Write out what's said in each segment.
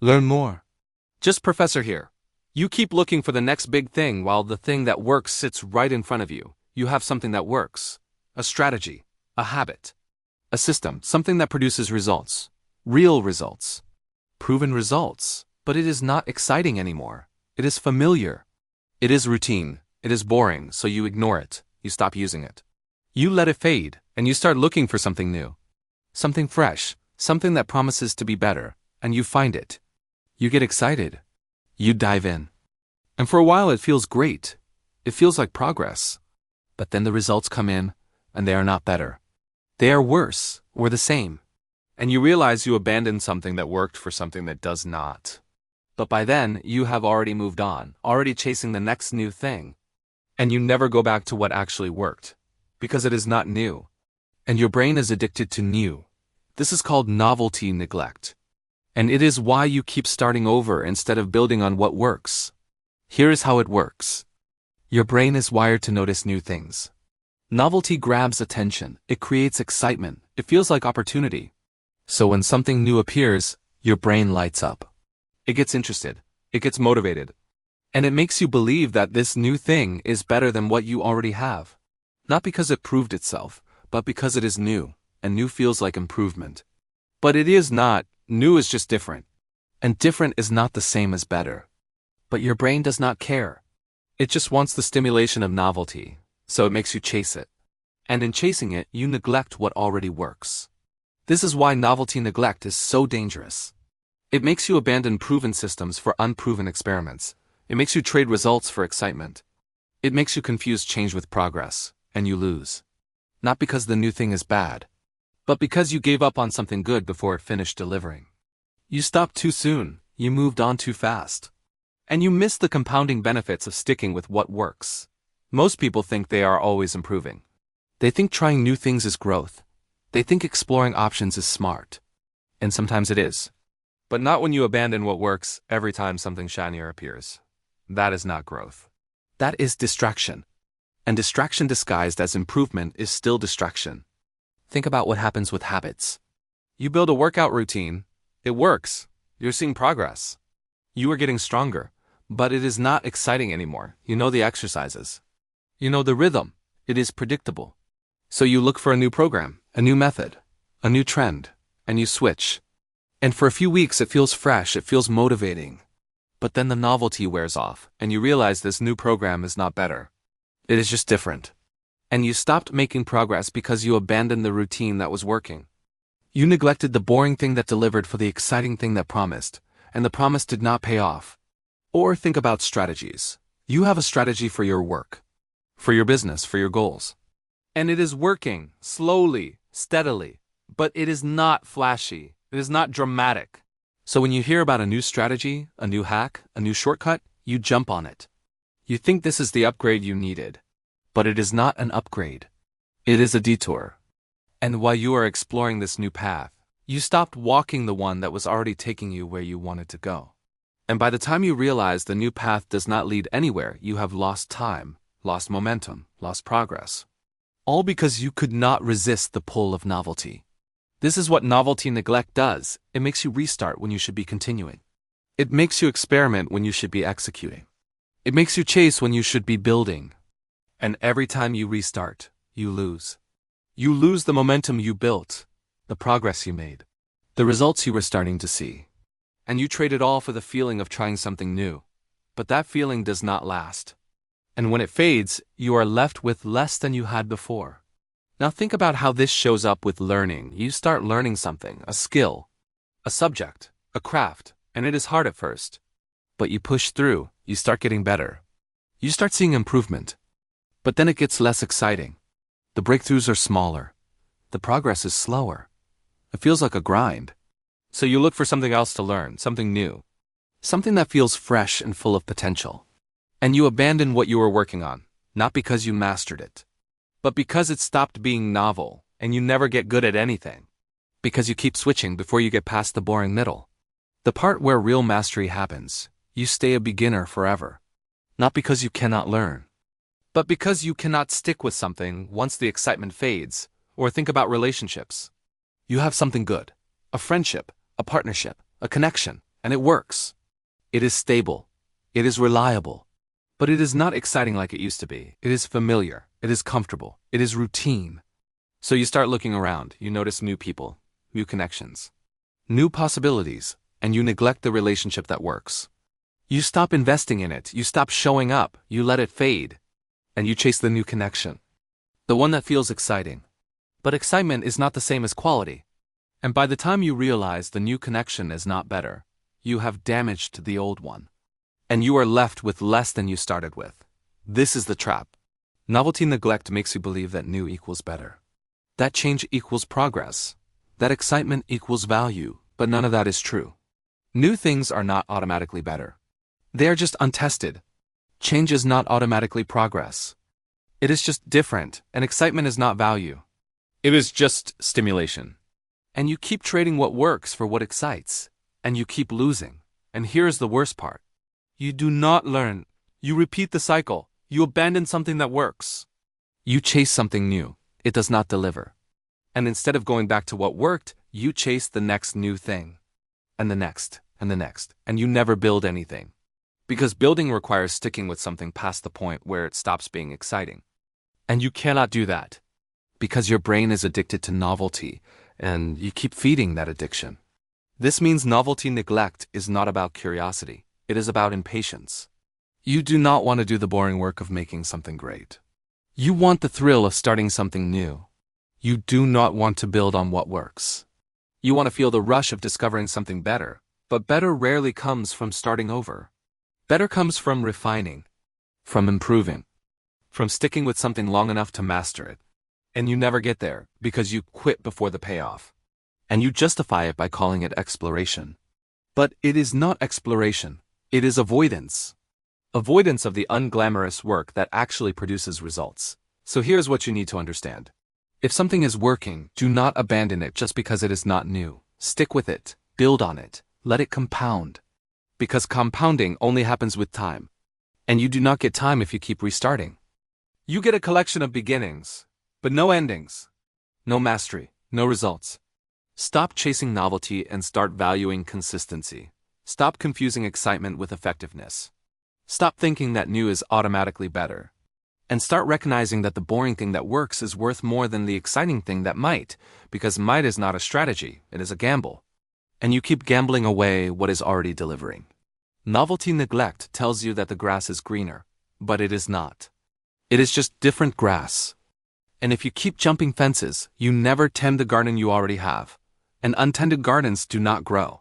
Learn more. JustProfessor here. You keep looking for the next big thing while the thing that works sits right in front of you. You have something that works. A strategy, a habit, a system, something that produces results. Real results. Proven results. But it is not exciting anymore. It is familiar. It is routine. It is boring, so you ignore it. You stop using it. You let it fade, and you start looking for something new. Something fresh, something that promises to be better, and you find it. You get excited. You dive in. And for a while it feels great. It feels like progress. But then the results come in, and they are not better. They are worse, or the same. And you realize you abandoned something that worked for something that does not. But by then, you have already moved on, already chasing the next new thing. And you never go back to what actually worked, because it is not new. And your brain is addicted to new. This is called novelty neglect. And it is why you keep starting over instead of building on what works. Here is how it works. Your brain is wired to notice new things. Novelty grabs attention, it creates excitement, it feels like opportunity. So when something new appears, your brain lights up. It gets interested, it gets motivated. And it makes you believe that this new thing is better than what you already have. Not because it proved itself, but because it is new, and new feels like improvement. But it is not. New is just different. And different is not the same as better. But your brain does not care. It just wants the stimulation of novelty, so it makes you chase it. And in chasing it, you neglect what already works. This is why novelty neglect is so dangerous. It makes you abandon proven systems for unproven experiments. It makes you trade results for excitement. It makes you confuse change with progress, and you lose. Not because the new thing is bad, but because you gave up on something good before it finished delivering. You stopped too soon, you moved on too fast. And you missed the compounding benefits of sticking with what works. Most people think they are always improving. They think trying new things is growth. They think exploring options is smart. And sometimes it is. But not when you abandon what works every time something shinier appears. That is not growth. That is distraction. And distraction disguised as improvement is still distraction. Think about what happens with habits. You build a workout routine. It works. You're seeing progress. You are getting stronger. But it is not exciting anymore. You know the exercises. You know the rhythm. It is predictable. So you look for a new program, a new method, a new trend, and you switch. And for a few weeks it feels fresh, it feels motivating. But then the novelty wears off, and you realize this new program is not better. It is just different. And you stopped making progress because you abandoned the routine that was working. You neglected the boring thing that delivered for the exciting thing that promised, and the promise did not pay off. Or think about strategies. You have a strategy for your work, for your business, for your goals. And it is working, slowly, steadily, but it is not flashy, it is not dramatic. So when you hear about a new strategy, a new hack, a new shortcut, you jump on it. You think this is the upgrade you needed. But it is not an upgrade. It is a detour. And while you are exploring this new path, you stopped walking the one that was already taking you where you wanted to go. And by the time you realize the new path does not lead anywhere, you have lost time, lost momentum, lost progress. All because you could not resist the pull of novelty. This is what novelty neglect does. It makes you restart when you should be continuing. It makes you experiment when you should be executing. It makes you chase when you should be building. And every time you restart, you lose. You lose the momentum you built, the progress you made, the results you were starting to see. And you trade it all for the feeling of trying something new. But that feeling does not last. And when it fades, you are left with less than you had before. Now think about how this shows up with learning. You start learning something, a skill, a subject, a craft, and it is hard at first. But you push through, you start getting better. You start seeing improvement. But then it gets less exciting. The breakthroughs are smaller. The progress is slower. It feels like a grind. So you look for something else to learn, something new. Something that feels fresh and full of potential. And you abandon what you were working on, not because you mastered it, but because it stopped being novel, and you never get good at anything. Because you keep switching before you get past the boring middle. The part where real mastery happens, you stay a beginner forever. Not because you cannot learn, but because you cannot stick with something once the excitement fades. Or think about relationships. You have something good, a friendship, a partnership, a connection, and it works. It is stable. It is reliable. But it is not exciting like it used to be. It is familiar. It is comfortable. It is routine. So you start looking around. You notice new people, new connections, new possibilities, and you neglect the relationship that works. You stop investing in it. You stop showing up. You let it fade. And you chase the new connection. The one that feels exciting. But excitement is not the same as quality. And by the time you realize the new connection is not better, you have damaged the old one. And you are left with less than you started with. This is the trap. Novelty neglect makes you believe that new equals better. That change equals progress. That excitement equals value, but none of that is true. New things are not automatically better. They are just untested. Change is not automatically progress. It is just different, and excitement is not value. It is just stimulation. And you keep trading what works for what excites, and you keep losing. And here's the worst part. You do not learn. You repeat the cycle. You abandon something that works. You chase something new. It does not deliver. And instead of going back to what worked, you chase the next new thing. And the next, and the next, and you never build anything. Because building requires sticking with something past the point where it stops being exciting. And you cannot do that. Because your brain is addicted to novelty, and you keep feeding that addiction. This means novelty neglect is not about curiosity. It is about impatience. You do not want to do the boring work of making something great. You want the thrill of starting something new. You do not want to build on what works. You want to feel the rush of discovering something better, but better rarely comes from starting over. Better comes from refining, from improving, from sticking with something long enough to master it. And you never get there because you quit before the payoff. And you justify it by calling it exploration. But it is not exploration. It is avoidance. Avoidance of the unglamorous work that actually produces results. So here's what you need to understand. If something is working, do not abandon it just because it is not new. Stick with it. Build on it. Let it compound. Because compounding only happens with time. And you do not get time if you keep restarting. You get a collection of beginnings, but no endings. No mastery. No results. Stop chasing novelty and start valuing consistency. Stop confusing excitement with effectiveness. Stop thinking that new is automatically better. And start recognizing that the boring thing that works is worth more than the exciting thing that might, because might is not a strategy, it is a gamble. And you keep gambling away what is already delivering. Novelty neglect tells you that the grass is greener, but it is not. It is just different grass. And if you keep jumping fences, you never tend the garden you already have. And untended gardens do not grow.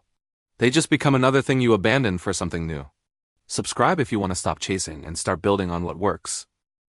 They just become another thing you abandon for something new. Subscribe if you want to stop chasing and start building on what works.